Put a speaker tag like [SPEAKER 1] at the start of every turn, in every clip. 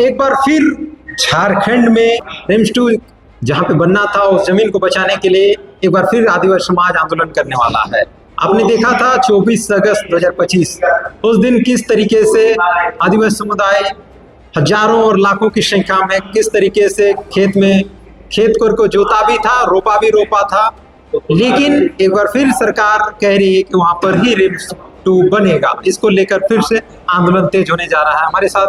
[SPEAKER 1] एक बार फिर झारखंड में रिम्स 2 जहाँ पे बनना था उस जमीन को बचाने के लिए एक बार फिर आदिवासी समाज आंदोलन करने वाला है। आपने देखा था 24 अगस्त 2025 उस दिन किस तरीके से आदिवासी समुदाय हजारों और लाखों की संख्या में किस तरीके से खेत को जोता भी था, रोपा था, लेकिन एक बार फिर सरकार कह रही है कि वहां पर ही रिम्स 2 बनेगा। इसको लेकर फिर से आंदोलन तेज होने जा रहा है। हमारे साथ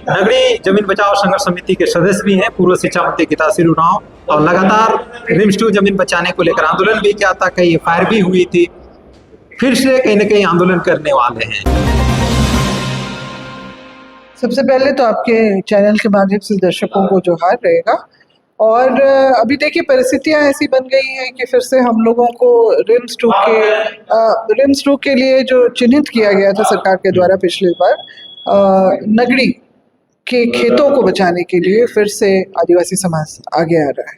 [SPEAKER 1] नगरी जमीन बचाओ संघर्ष समिति के सदस्य भी हैं, पूर्व शिक्षा मंत्री गीताश्री उरांव, और लगातार रिम्स 2 जमीन बचाने को लेकर आंदोलन भी किया था, कई फायर भी हुई थी, फिर से कहीं ना कहीं आंदोलन करने वाले हैं।
[SPEAKER 2] सबसे पहले तो आपके चैनल के माध्यम से दर्शकों को जोहार रहेगा। और अभी देखिए परिस्थितियां ऐसी बन गई हैं कि फिर से हम लोगों को रिम्स 2 के लिए जो चिन्हित किया गया था सरकार के द्वारा पिछली बार, नगरी के खेतों को बचाने के लिए फिर से आदिवासी समाज आगे आ रहा है,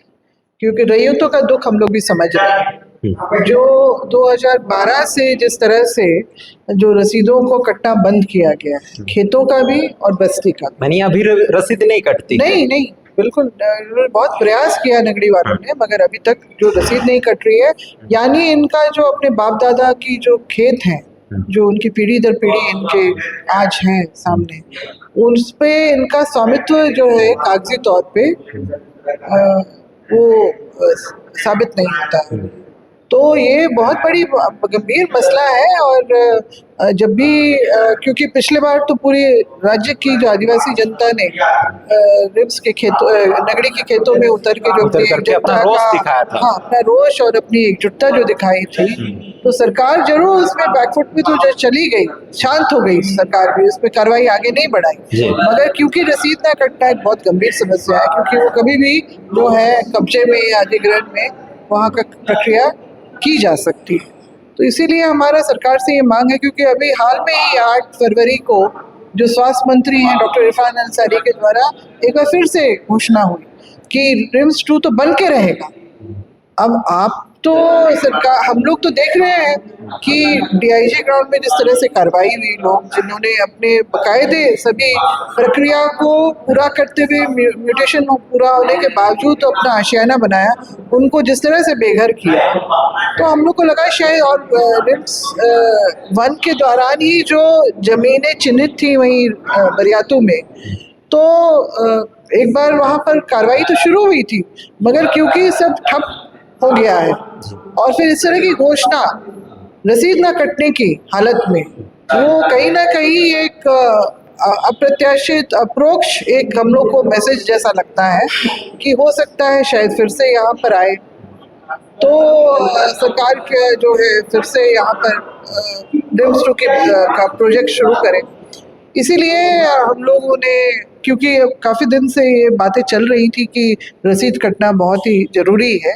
[SPEAKER 2] क्योंकि रैयतों का दुख हम लोग भी समझ रहे हैं। जो 2012 से जिस तरह से जो रसीदों को कटना बंद किया गया है, खेतों का भी और बस्ती का भी।
[SPEAKER 1] अभी रसीद नहीं कटती?
[SPEAKER 2] नहीं, बिल्कुल। बहुत प्रयास किया नगरी वालों ने, मगर अभी तक जो रसीद नहीं कट रही है, यानी इनका जो अपने बाप दादा की जो खेत हैं, जो उनकी पीढ़ी दर पीढ़ी इनके आज हैं सामने, उस पे इनका स्वामित्व जो है कागजी तौर पे वो साबित नहीं होता है। तो ये बहुत बड़ी गंभीर मसला है। और जब भी क्योंकि पिछले बार तो पूरे राज्य की जो आदिवासी जनता ने रिम्स के नगरी के खेतों में उतर के जो
[SPEAKER 1] अपना रोष दिखाया था,
[SPEAKER 2] अपना रोष और अपनी एकजुटता जो दिखाई थी, तो सरकार जरूर उसमें बैकफुट में तो जो चली गई, शांत हो गई सरकार भी, उसमें कार्रवाई आगे नहीं बढ़ाई। मगर क्योंकि रसीद ना कटना एक बहुत गंभीर समस्या है, क्योंकि वो कभी भी जो है कब्जे में या अधिग्रहण में वहाँ का प्रक्रिया की जा सकती है। तो इसीलिए हमारा सरकार से ये मांग है, क्योंकि अभी हाल में ही 8 फरवरी को जो स्वास्थ्य मंत्री हैं डॉक्टर इरफान अंसारी के द्वारा एक बार फिर से घोषणा हुई कि रिम्स 2 तो बन के रहेगा। अब आप तो सरकार, हम लोग तो देख रहे हैं कि डीआईजी ग्राउंड में जिस तरह से कार्रवाई हुई, लोग जिन्होंने अपने बकायदे सभी प्रक्रिया को पूरा करते हुए म्यूटेशन पूरा होने के बावजूद तो अपना आशियाना बनाया, उनको जिस तरह से बेघर किया, तो हम लोग को लगा शायद और रिम्स 1 के दौरान ही जो जमीनें चिन्हित थी वहीं बरियातू में, तो एक बार वहाँ पर कार्रवाई तो शुरू हुई थी, मगर क्योंकि सब ठप हो गया है और फिर इस तरह की घोषणा रसीद ना कटने की हालत में, वो कहीं ना कहीं एक अप्रत्याशित अप्रोक्ष एक हम लोग को मैसेज जैसा लगता है कि हो सकता है शायद फिर से यहाँ पर आए, तो सरकार के जो है फिर से यहाँ पर रिम्स 2 का प्रोजेक्ट शुरू करें। इसीलिए हम लोगों ने, क्योंकि काफ़ी दिन से ये बातें चल रही थी कि रसीद कटना बहुत ही ज़रूरी है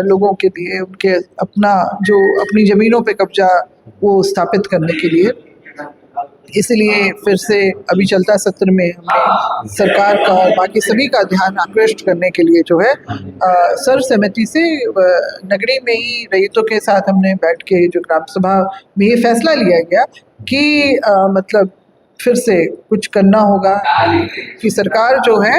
[SPEAKER 2] लोगों के लिए, उनके अपनी ज़मीनों पे कब्जा वो स्थापित करने के लिए, इसलिए फिर से अभी चलता सत्र में हमने सरकार का और बाकी सभी का ध्यान आकृष्ट करने के लिए जो है सर्वसम्मति से नगरी में ही रैयतों के साथ हमने बैठ के जो ग्राम सभा में ये फैसला लिया गया कि मतलब फिर से कुछ करना होगा कि सरकार जो है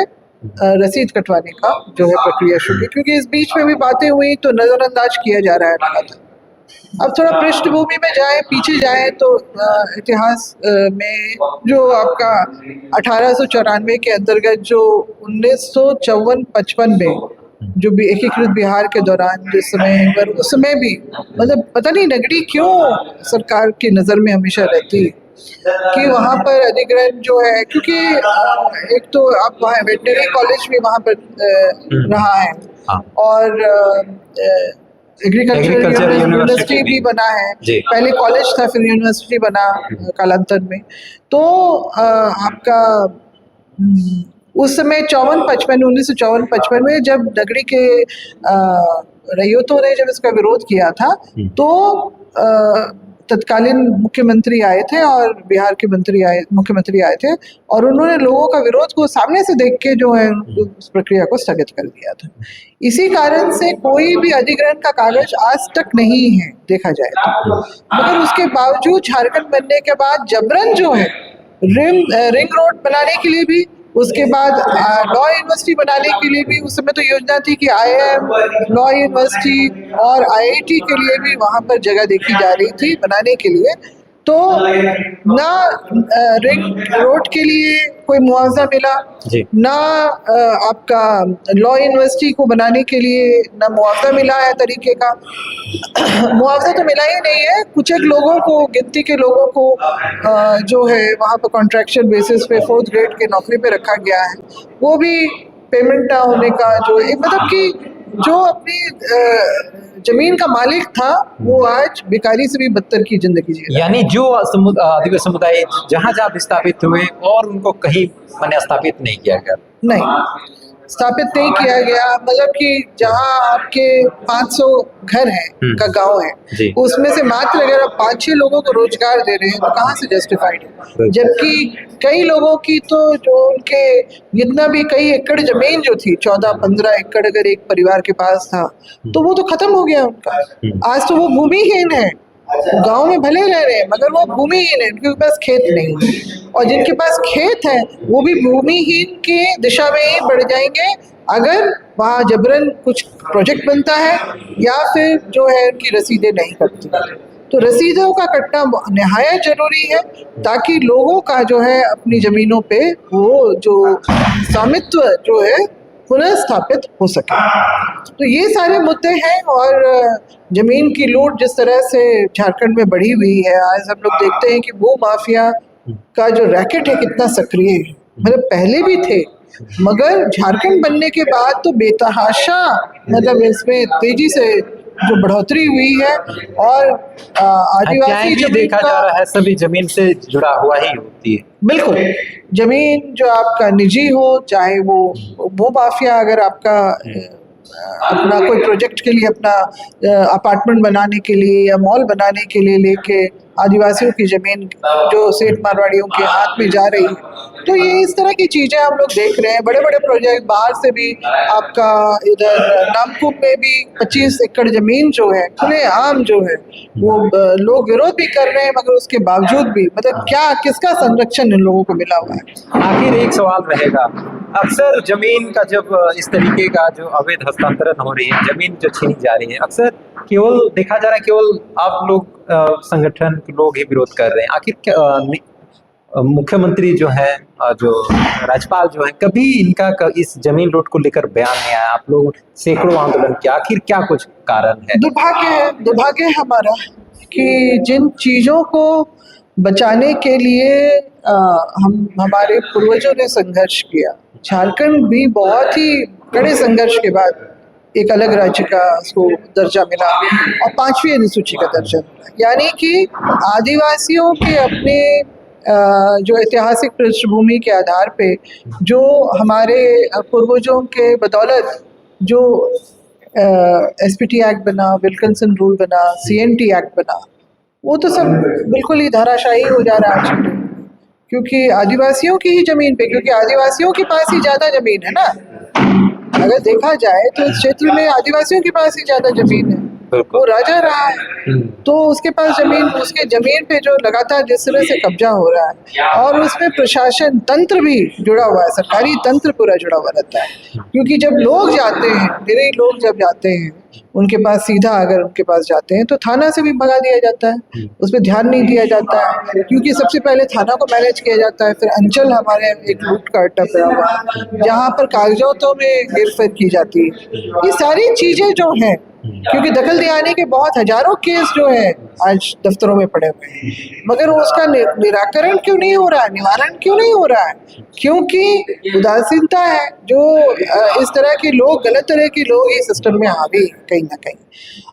[SPEAKER 2] रसीद कटवाने का जो है प्रक्रिया शुरू, क्योंकि इस बीच में भी बातें हुई तो नज़रअंदाज किया जा रहा है लगातार। अब थोड़ा पृष्ठभूमि में जाए, पीछे जाए तो इतिहास में जो आपका 1894 के अंतर्गत जो 1954-55 में जो भी एकीकृत बिहार के दौरान जिस समय, पर उस समय भी मतलब पता नहीं नगरी क्यों सरकार की नज़र में हमेशा रहती है कि वहाँ पर अधिग्रहण जो है, क्योंकि एक तो आप वहाँ वेटनरी कॉलेज भी वहाँ पर रहा है और एग्रीकल्चर यूनिवर्सिटी भी बना है, पहले कॉलेज था फिर यूनिवर्सिटी बना कालांतर में। तो आपका उस समय 1954-55 में जब नगरी के रैयतों ने जब इसका विरोध किया था, तो तत्कालीन मुख्यमंत्री आए थे और बिहार के मुख्यमंत्री आए थे और उन्होंने लोगों का विरोध को सामने से देख के जो है उस प्रक्रिया को स्थगित कर दिया था। इसी कारण से कोई भी अधिग्रहण का कागज आज तक नहीं है देखा जाए तो, मगर उसके बावजूद झारखंड बनने के बाद जबरन जो है रिंग रोड बनाने के लिए भी उसके बाद लॉ यूनिवर्सिटी बनाने के लिए भी उस समय तो योजना थी कि IIM, लॉ यूनिवर्सिटी और IIT के लिए भी वहाँ पर जगह देखी जा रही थी बनाने के लिए। तो ना रिंग रोड के लिए कोई मुआवजा मिला, ना आपका लॉ यूनिवर्सिटी को बनाने के लिए ना मुआवजा मिला है तरीके का। मुआवजा तो मिला ही नहीं है, कुछ एक लोगों को, गिनती के लोगों को जो है वहाँ पर कॉन्ट्रैक्चुअल बेसिस पे 4th ग्रेड के नौकरी पे रखा गया है। वो भी पेमेंट ना होने का जो मतलब कि जो अपनी जमीन का मालिक था वो आज भिखारी से भी बदतर की जिंदगी जी रहा है।
[SPEAKER 1] यानी जो आदिवासी समुदाय जहाँ जहाँ विस्थापित हुए और उनको कहीं मैंने स्थापित नहीं किया गया,
[SPEAKER 2] नहीं स्थापित नहीं किया गया, मतलब कि जहाँ आपके 500 घर हैं का गांव है, उसमें से मात्र अगर आप 5-6 लोगों को रोजगार दे रहे हैं तो कहाँ से जस्टिफाइड है। जबकि कई लोगों की तो जो उनके जितना भी कई एकड़ जमीन जो थी 14-15 एकड़ अगर एक परिवार के पास था तो वो तो खत्म हो गया उनका। आज तो वो भूमिहीन है, गांव में भले रह रहे हैं मगर वो भूमिहीन है, उनके पास खेत नहीं है। और जिनके पास खेत है वो भी भूमिहीन की दिशा में ही बढ़ जाएंगे अगर वहाँ जबरन कुछ प्रोजेक्ट बनता है या फिर जो है उनकी रसीदें नहीं कटती। तो रसीदों का कटना निहायत जरूरी है ताकि लोगों का जो है अपनी जमीनों पे वो जो स्वामित्व जो है पुनः स्थापित हो सके। तो ये सारे मुद्दे हैं। और जमीन की लूट जिस तरह से झारखंड में बढ़ी हुई है, आज हम लोग देखते हैं कि भू माफिया का जो रैकेट है कितना सक्रिय है। मतलब पहले भी थे मगर झारखंड बनने के बाद तो बेतहाशा मतलब इसमें तेजी से जो बढ़ोतरी हुई है। और आदिवासी
[SPEAKER 1] भी देखा जा रहा है सभी जमीन से जुड़ा हुआ ही होती है।
[SPEAKER 2] बिल्कुल, जमीन जो आपका निजी हो, चाहे वो माफिया अगर आपका अपना कोई प्रोजेक्ट के लिए अपना अपार्टमेंट बनाने के लिए या मॉल बनाने के लिए लेके आदिवासियों की जमीन जो सेठ मारवाड़ियों के हाथ में जा रही है, तो ये इस तरह की चीजें हम लोग देख रहे हैं। बड़े बड़े प्रोजेक्ट बाहर से भी आपका इधर नामकुम में भी 25 एकड़ जमीन जो है खुले आम जो है वो लोग विरोध भी कर रहे हैं मगर उसके बावजूद भी मतलब क्या किसका संरक्षण इन लोगों को मिला हुआ है।
[SPEAKER 1] आखिर एक सवाल रहेगा, अक्सर जमीन का जब इस तरीके का जो अवैध हस्तांतरण हो रही है, जमीन जो छीनी जा रही है, अक्सर केवल देखा जा रहा है केवल आप लोग संगठन के लोग ही विरोध कर रहे हैं। आखिर मुख्यमंत्री जो है जो राज्यपाल जो है कभी इनका इस जमीन लूट को लेकर बयान नहीं आया। आप लोग सैकड़ों आंदोलन किया, आखिर क्या कुछ कारण है?
[SPEAKER 2] दुर्भाग्य है हमारा कि जिन चीजों को बचाने के लिए हमारे पूर्वजों ने संघर्ष किया, झारखंड भी बहुत ही कड़े संघर्ष के बाद एक अलग राज्य का उसको दर्जा मिला और 5वीं अनुसूची का दर्जा मिला। यानी कि आदिवासियों के अपने जो ऐतिहासिक पृष्ठभूमि के आधार पे जो हमारे पूर्वजों के बदौलत जो SPT एक्ट बना, विल्किंसन रूल बना, CNT एक्ट बना, वो तो सब बिल्कुल ही धराशायी हो जा रहा है आज क्योंकि आदिवासियों की ही जमीन पे, क्योंकि आदिवासियों के पास ही ज्यादा जमीन है ना। अगर देखा जाए तो इस क्षेत्र में आदिवासियों के पास ही ज्यादा जमीन है, वो राजा रहा है तो उसके पास जमीन, उसके जमीन पे जो लगातार जिस तरह से कब्जा हो रहा है और उसमें प्रशासन तंत्र भी जुड़ा हुआ है, सरकारी तंत्र पूरा जुड़ा हुआ रहता है। क्योंकि जब लोग जाते हैं, मेरे लोग जब जाते हैं उनके पास सीधा अगर उनके पास जाते हैं तो थाना से भी भगा दिया जाता है, उस पर ध्यान नहीं दिया जाता है क्योंकि सबसे पहले थाना को मैनेज किया जाता है, फिर अंचल हमारे एक लूट का अड्डा पड़ा हुआ है जहाँ पर कागजातों में हेरफेर की जाती है। ये सारी चीजें जो हैं क्योंकि दखल दिलाने के बहुत हजारों केस जो है आज दफ्तरों में पड़े हुए हैं मगर उसका निराकरण क्यों नहीं हो रहा है, निवारण क्यों नहीं हो रहा है? क्योंकि उदासीनता है, जो इस तरह के लोग, गलत तरह के लोग इस सिस्टम में हावी कहीं ना कहीं।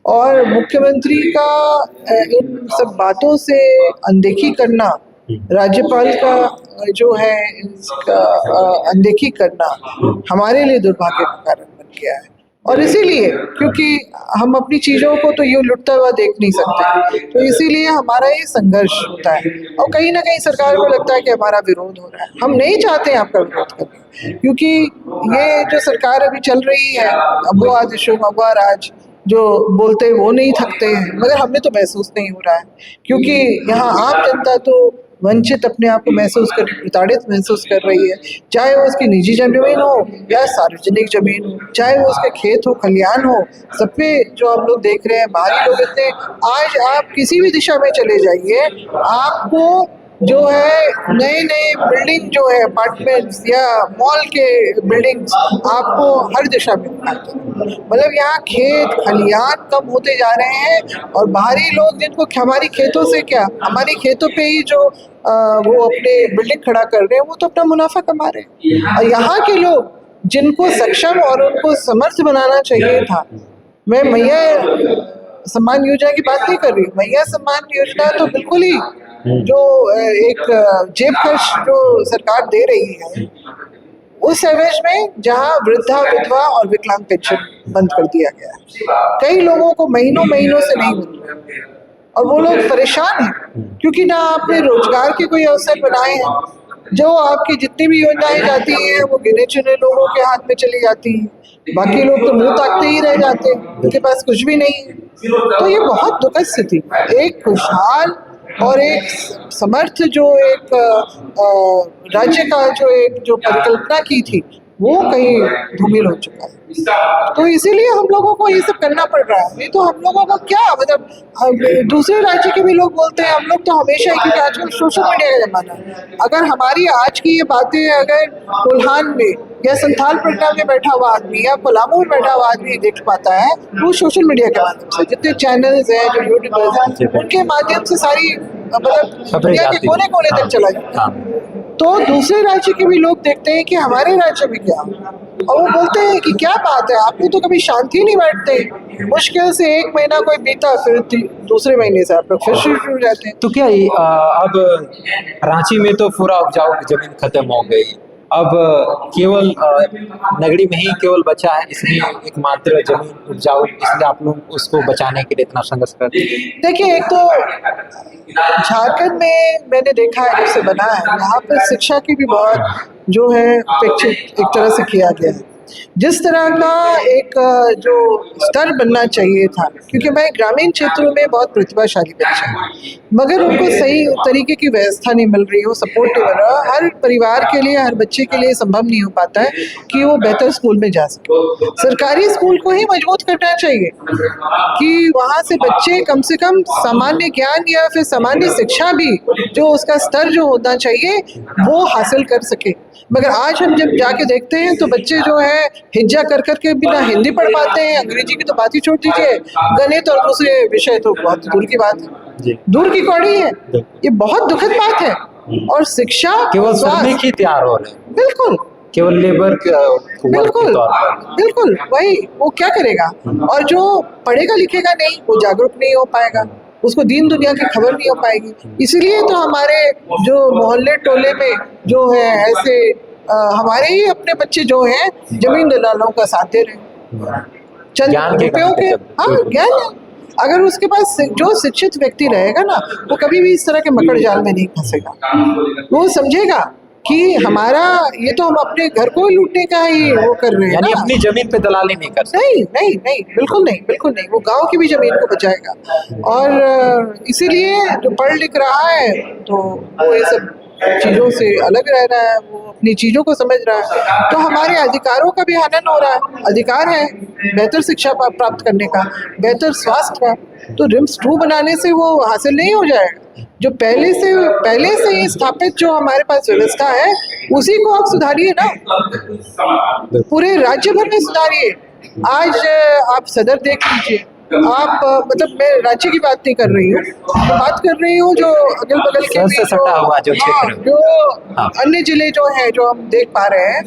[SPEAKER 2] और मुख्यमंत्री का इन सब बातों से अनदेखी करना, राज्यपाल का जो है इसका अनदेखी करना हमारे लिए दुर्भाग्य का कारण बन गया है। और इसीलिए क्योंकि हम अपनी चीज़ों को तो यूँ लुटता हुआ देख नहीं सकते, तो इसीलिए हमारा ये संघर्ष होता है और कहीं ना कहीं सरकार को लगता है कि हमारा विरोध हो रहा है। हम नहीं चाहते हैं आपका विरोध करना क्योंकि ये जो सरकार अभी चल रही है, अगुआ दिशुम अगुआ राज जो बोलते वो नहीं थकते हैं, मगर हमें तो महसूस नहीं हो रहा है क्योंकि यहाँ आम जनता तो वंचित अपने आप को महसूस कर रही, प्रताड़ित महसूस कर रही है, चाहे वो उसकी निजी जमीन हो या सार्वजनिक जमीन हो, चाहे वो उसके खेत हो, खलिहान हो, सब पे जो हम लोग देख रहे हैं बाहरी लोग इतने, आज आप किसी भी दिशा में चले जाइए, आपको जो है नए नए बिल्डिंग जो है अपार्टमेंट्स या मॉल के बिल्डिंग्स आपको हर दिशा में दिखाई दे रहे हैं। मतलब यहाँ खेत खलिहान कम होते जा रहे हैं और बाहरी लोग जिनको हमारी खेतों से क्या, हमारी खेतों पे ही जो वो अपने बिल्डिंग खड़ा कर रहे हैं वो तो अपना मुनाफा कमा रहे हैं। और यहाँ के लोग जिनको सक्षम और उनको समर्थ बनाना चाहिए था, मैं मैया सम्मान योजना की बात नहीं कर रही हूँ, मैया सम्मान योजना तो बिल्कुल ही जो एक जेब खर्च जो सरकार दे रही है, उस एवज में जहां वृद्धा विधवा और विकलांग पेंशन बंद कर दिया गया है, कई लोगों को महीनों महीनों से नहीं मिल रहा और वो लोग परेशान हैं क्योंकि ना आपने रोजगार के कोई अवसर बनाए हैं। जो आपकी जितनी भी योजनाएं जाती हैं वो गिने चुने लोगों के हाथ में चली जाती हैं, बाकी लोग तो मुंह ताकते ही रह जाते हैं, उनके पास कुछ भी नहीं है। तो ये बहुत दुखद स्थिति, एक खुशहाल और एक समर्थ जो एक राज्य का जो एक जो परिकल्पना की थी वो कहीं धूमिल हो चुका है। तो इसीलिए हम लोगों को ये सब करना पड़ रहा है। नहीं तो हम लोगों को क्या, मतलब दूसरे राज्य के भी लोग बोलते हैं, हम लोग तो हमेशा ही, क्योंकि आजकल सोशल मीडिया का जमाना है, अगर हमारी आज की ये बातें अगर कोल्हान में या संथाल प्रज्ञा में बैठा हुआ आदमी या कोलामो में बैठा हुआ आदमी देख पाता है, वो सोशल मीडिया के माध्यम से, जितने चैनल्स हैं जो यूट्यूबर्स हैं उनके माध्यम से सारी मतलब दुनिया के कोने कोने तक चला जाता है। तो दूसरे राज्य के भी लोग देखते हैं कि हमारे राज्य में क्या, और वो बोलते हैं कि क्या बात है, आप लोग तो कभी शांति नहीं बैठते, मुश्किल से एक महीना कोई बीता फिर दूसरे महीने से आप लोग फिर शुरू हो जाते हैं।
[SPEAKER 1] तो क्या अब रांची में तो पूरा उपजाऊ जमीन खत्म हो गई, अब केवल नगरी में ही केवल बचा है, इसलिए एकमात्र जमीन उपजाऊ, इसलिए आप लोग उसको बचाने के लिए इतना संघर्ष करते हैं।
[SPEAKER 2] देखिए, एक तो झारखंड में मैंने देखा है जैसे बना है, यहाँ पर शिक्षा की भी बहुत जो है अपेक्षित एक तरह से किया गया है, जिस तरह का एक जो स्तर बनना चाहिए था, क्योंकि मैं ग्रामीण क्षेत्रों में बहुत प्रतिभाशाली बच्चे हैं, मगर उनको सही तरीके की व्यवस्था नहीं मिल रही हो, सपोर्ट नहीं मिल रहा। हर परिवार के लिए, हर बच्चे के लिए संभव नहीं हो पाता है कि वो बेहतर स्कूल में जा सके। सरकारी स्कूल को ही मजबूत करना चाहिए कि वहाँ से बच्चे कम से कम सामान्य ज्ञान या फिर सामान्य शिक्षा भी जो उसका स्तर जो होना चाहिए वो हासिल कर सके। मगर आज हम जब जाके देखते हैं तो बच्चे जो है हिज्जा कर करके भी ना हिंदी पढ़ पाते हैं, अंग्रेजी की तो बात ही छोड़ दीजिए, गणित और दूसरे विषय तो बहुत दूर की बात है, दूर की कौड़ी है। ये बहुत दुखद बात है। और शिक्षा
[SPEAKER 1] केवल श्रमिक ही तैयार हो रहे हैं,
[SPEAKER 2] बिल्कुल
[SPEAKER 1] केवल लेबर
[SPEAKER 2] बिल्कुल बिल्कुल वही, वो क्या करेगा, और जो पढ़ेगा लिखेगा नहीं वो जागरूक नहीं हो पाएगा, उसको दीन दुनिया की खबर नहीं हो पाएगी। इसीलिए तो हमारे जो मोहल्ले टोले में जो है ऐसे हमारे ही अपने बच्चे जो हैं जमीन दलालों का साथ दे रहे हैं, चंद रुपयों के। हाँ, ज्ञान है, अगर उसके पास जो शिक्षित व्यक्ति रहेगा ना वो कभी भी इस तरह के मकड़ जाल में नहीं फंसेगा। वो समझेगा कि हमारा ये तो हम अपने घर को ही लूटने का ही वो कर रहे हैं,
[SPEAKER 1] यानी अपनी जमीन पे दलाली नहीं कर सकते।
[SPEAKER 2] नहीं नहीं नहीं, बिल्कुल नहीं, बिल्कुल नहीं। वो गांव की भी जमीन को बचाएगा। और इसीलिए जो पढ़ लिख रहा है तो वो ये सब चीज़ों से अलग रह रहा है, वो अपनी चीज़ों को समझ रहा है। तो हमारे अधिकारों का भी हनन हो रहा है। अधिकार है बेहतर शिक्षा प्राप्त करने का, बेहतर स्वास्थ्य का, तो रिम्स 2 बनाने से वो हासिल नहीं हो जाएगा। जो पहले से ही स्थापित जो हमारे पास व्यवस्था है उसी को आप सुधारिए ना, पूरे राज्य भर में सुधारिए। आज आप सदर देख लीजिए, आप मतलब मैं राज्य की बात नहीं कर रही हूँ, बात कर रही हूँ जो अगल बगल के भी
[SPEAKER 1] सटा हुआ जो क्षेत्र,
[SPEAKER 2] जो अन्य जिले जो है जो हम देख पा रहे हैं,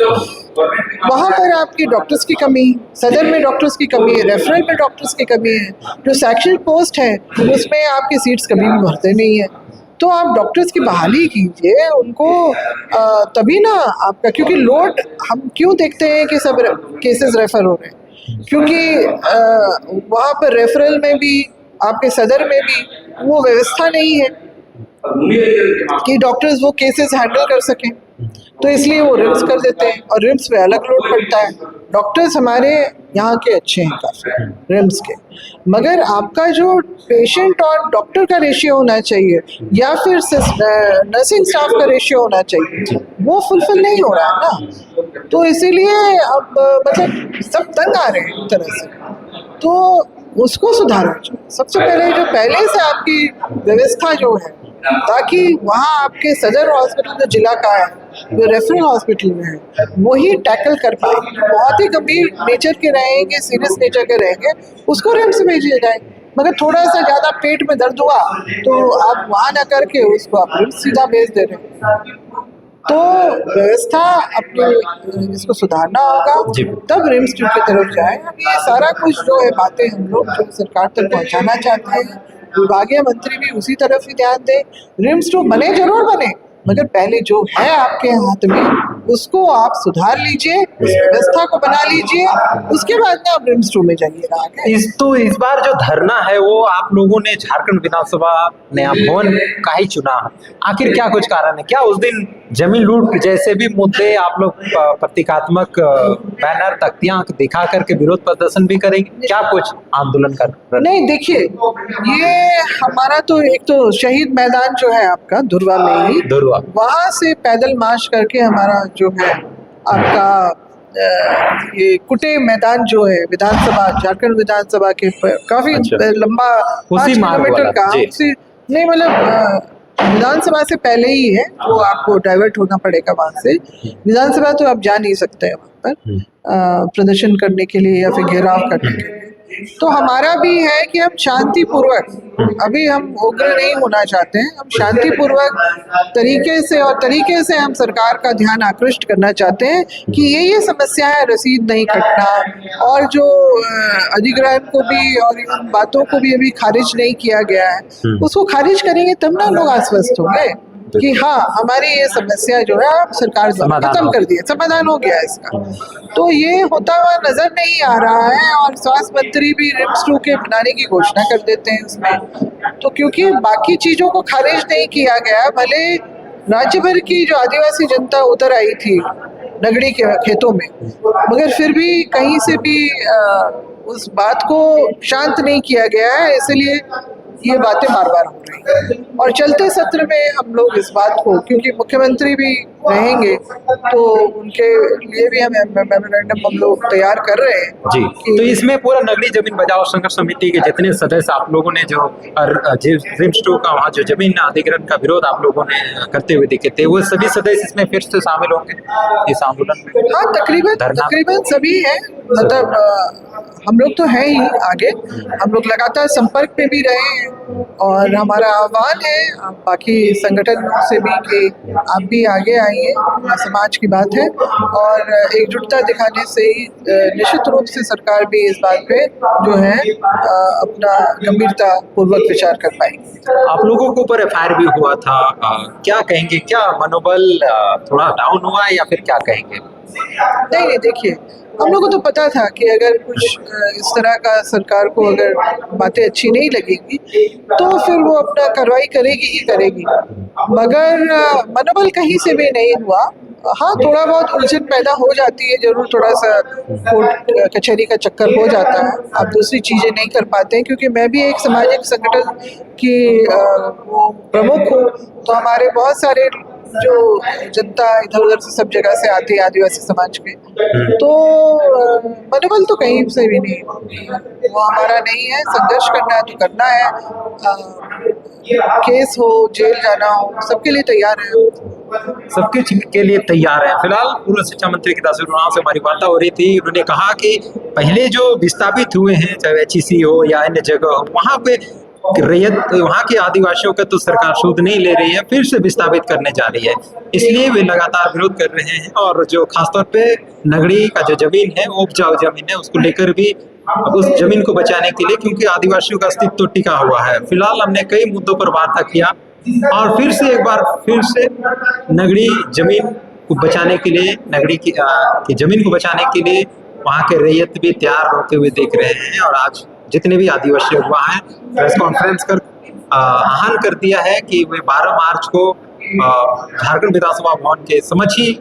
[SPEAKER 2] वहाँ पर आपकी डॉक्टर्स की कमी, सदर में डॉक्टर्स की कमी है, रेफरल में डॉक्टर्स की कमी है, जो शैक्षणिक पोस्ट है उसमें आपके सीट्स कभी भी भरते नहीं है। तो आप डॉक्टर्स की बहाली कीजिए उनको, तभी ना आपका, क्योंकि लोड हम क्यों देखते हैं कि सब केसेस रेफर हो रहे हैं, क्योंकि वहाँ पर रेफरल में भी आपके सदर में भी वो व्यवस्था नहीं है कि डॉक्टर्स वो केसेस हैंडल कर सकें, तो इसलिए वो रिम्स कर देते हैं और रिम्स पे अलग लोड पड़ता है। डॉक्टर्स हमारे यहाँ के अच्छे हैं काफ़ी, रिम्स के, मगर आपका जो पेशेंट और डॉक्टर का रेशियो होना चाहिए या फिर नर्सिंग स्टाफ का रेशियो होना चाहिए, वो फुलफिल नहीं हो रहा है ना। तो इसीलिए अब मतलब सब तंग आ रहे हैं एक तरह से, तो उसको सुधारना चाहिए सबसे पहले। जो पहले से आपकी व्यवस्था जो है, ताकि वहाँ आपके सदर हॉस्पिटल जो जिला का है, जो रेफरल हॉस्पिटल में है, वही टैकल कर पाए। बहुत ही गंभीर नेचर के रहेंगे, सीरियस नेचर के रहेंगे, उसको रिम्स भेजे जाए। मगर थोड़ा सा ज़्यादा पेट में दर्द हुआ तो आप वहाँ ना करके उसको आप रिम्स सीधा भेज दे रहे हैं। तो व्यवस्था अपने इसको सुधारना होगा, तब रिम्स ट्यूब की तरफ जाए। ये सारा कुछ जो है बातें हम लोग जो सरकार तक पहुंचाना चाहते हैं, विभागीय मंत्री भी उसी तरफ ही ध्यान दें। रिम्स ट्यूब बने जरूर बने, मगर पहले जो है आपके हाथ में उसको आप सुधार लीजिए, उस व्यवस्था को बना लीजिए, उसके बाद में आप रिम्स ट्यूब में जाइएगा आगे।
[SPEAKER 1] इस बार जो धरना है वो आप लोगों ने झारखंड विधानसभा नया भवन का ही चुना, आखिर क्या कुछ कारण है? क्या उस दिन जमीन लूट जैसे भी मुद्दे आप लोग प्रतीकात्मक बैनर तख्तियां दिखा करके विरोध प्रदर्शन भी करेंगे, क्या कुछ आंदोलन कर?
[SPEAKER 2] नहीं, देखिए, ये हमारा तो एक तो शहीद मैदान जो है आपका धुरवा में ही, वहां से पैदल मार्च करके हमारा जो है आपका ये कुटे मैदान जो है विधानसभा, झारखंड विधानसभा के काफी लंबा 5 किलोमीटर का, नहीं मतलब विधानसभा से पहले ही है, वो आपको डाइवर्ट होना पड़ेगा वहां से। विधानसभा तो आप जा नहीं सकते हैं वहां पर प्रदर्शन करने के लिए या फिर घेराव करने के लिए। तो हमारा भी है कि हम शांतिपूर्वक, अभी हम उग्र नहीं होना चाहते हैं, हम शांतिपूर्वक तरीके से हम सरकार का ध्यान आकृष्ट करना चाहते हैं कि ये समस्या है, रसीद नहीं कटना और जो अधिग्रहण को भी और इन बातों को भी अभी खारिज नहीं किया गया है, उसको खारिज करेंगे तब ना लोग आश्वस्त होंगे कि हाँ, हमारी ये समस्या जो है सरकार द्वारा खत्म कर दी है, समाधान हो गया इसका। तो ये होता हुआ नजर नहीं आ रहा है, और स्वास्थ्य मंत्री भी रिम्स 2 के बनाने की घोषणा कर देते हैं उसमें। तो क्योंकि बाकी चीजों को खारिज नहीं किया गया, भले राज्य भर की जो आदिवासी जनता उतर आई थी नगड़ी के खेतों में, मगर फिर भी कहीं से भी उस बात को शांत नहीं किया गया है, इसलिए ये बातें बार बार हो रही हैं। और चलते सत्र में हम लोग इस बात को, क्योंकि मुख्यमंत्री भी रहेंगे, तो उनके लिए भी हम मेमोरेंडम हम लोग तैयार कर रहे हैं
[SPEAKER 1] जी। तो इसमें पूरा नगरी जमीन बचाओ संघर्ष समिति के जितने सदस्य आप लोगों ने जो रिम्स 2 का वहाँ जो जमीन अधिग्रहण का विरोध आप लोगों ने करते हुए दिखे थे, वो सभी सदस्य इसमें फिर से शामिल होंगे इस आंदोलन में?
[SPEAKER 2] हाँ, तकरीबन सभी है, मतलब हम लोग तो हैं ही आगे, हम लोग लगातार संपर्क में भी रहे हैं, और हमारा आह्वान है बाकी संगठनों से भी कि आप भी आगे आइए, समाज की बात है, और एकजुटता दिखाने से ही निश्चित रूप से सरकार भी इस बात पे जो है अपना गंभीरता पूर्वक विचार कर पाएगी।
[SPEAKER 1] आप लोगों के ऊपर एफआईआर भी हुआ था, क्या कहेंगे? क्या मनोबल थोड़ा डाउन हुआ है या फिर क्या कहेंगे?
[SPEAKER 2] नहीं, देखिए, हम लोगों को तो पता था कि अगर कुछ इस तरह का सरकार को अगर बातें अच्छी नहीं लगेंगी तो फिर वो अपना कार्रवाई करेगी ही करेगी, मगर मनोबल कहीं से भी नहीं हुआ। हाँ, थोड़ा बहुत उलझन पैदा हो जाती है जरूर, थोड़ा सा कोर्ट कचहरी का चक्कर हो जाता है, आप दूसरी चीज़ें नहीं कर पाते हैं, क्योंकि मैं भी एक सामाजिक संगठन की प्रमुख हूँ, तो हमारे बहुत सारे जो जनता इधर उधर से सब जगह से आती है आदिवासी समाज के, तो मनोबल तो कहीं से भी नहीं, वो हमारा नहीं है। संघर्ष करना है तो करना है, केस हो, जेल जाना हो, सबके लिए तैयार है,
[SPEAKER 1] सबके के लिए तैयार है। फिलहाल पूर्व शिक्षा मंत्री की तस्वीर से हमारी वार्ता हो रही थी, उन्होंने कहा कि पहले जो विस्थापित हुए हैं, चाहे HEC हो या अन्य जगह हो, वहाँ पे रैयत वहाँ के आदिवासियों का तो सरकार सूद नहीं ले रही है, फिर से विस्थापित करने जा रही है, इसलिए वे लगातार विरोध कर रहे हैं। और जो खासतौर पे नगरी का जो जमीन है, वो उपजाऊ जमीन है, उसको लेकर भी उस जमीन को बचाने के लिए, क्योंकि आदिवासियों का अस्तित्व टिका हुआ है। फिलहाल हमने कई मुद्दों पर वार्ता किया, और फिर से एक बार नगरी जमीन को बचाने के लिए, नगरी की जमीन को बचाने के लिए वहाँ के रैयत भी तैयार होते हुए देख रहे हैं। और आज जितने भी आदिवासी हुआ है, प्रेस कॉन्फ्रेंस कर आह्वान कर दिया है कि वे 12 मार्च को झारखंड विधानसभा भवन के समक्ष ही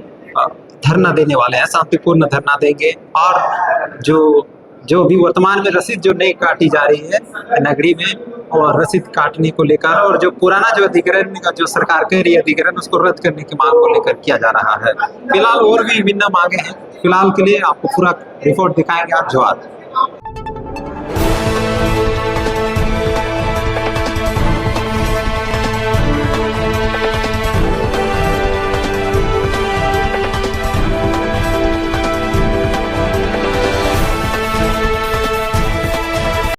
[SPEAKER 1] धरना देने वाले हैं, शांतिपूर्ण धरना देंगे। और जो भी वर्तमान में रसीद जो नई काटी जा रही है नगरी में, और रसीद काटने को लेकर, और जो पुराना जो अधिग्रहण का जो सरकार कह रही है अधिग्रहण, उसको रद्द करने की मांग को लेकर किया जा रहा है। फिलहाल और भी विभिन्न मांगे हैं। फिलहाल के लिए आपको पूरा रिपोर्ट दिखाएंगे आप। जोहार।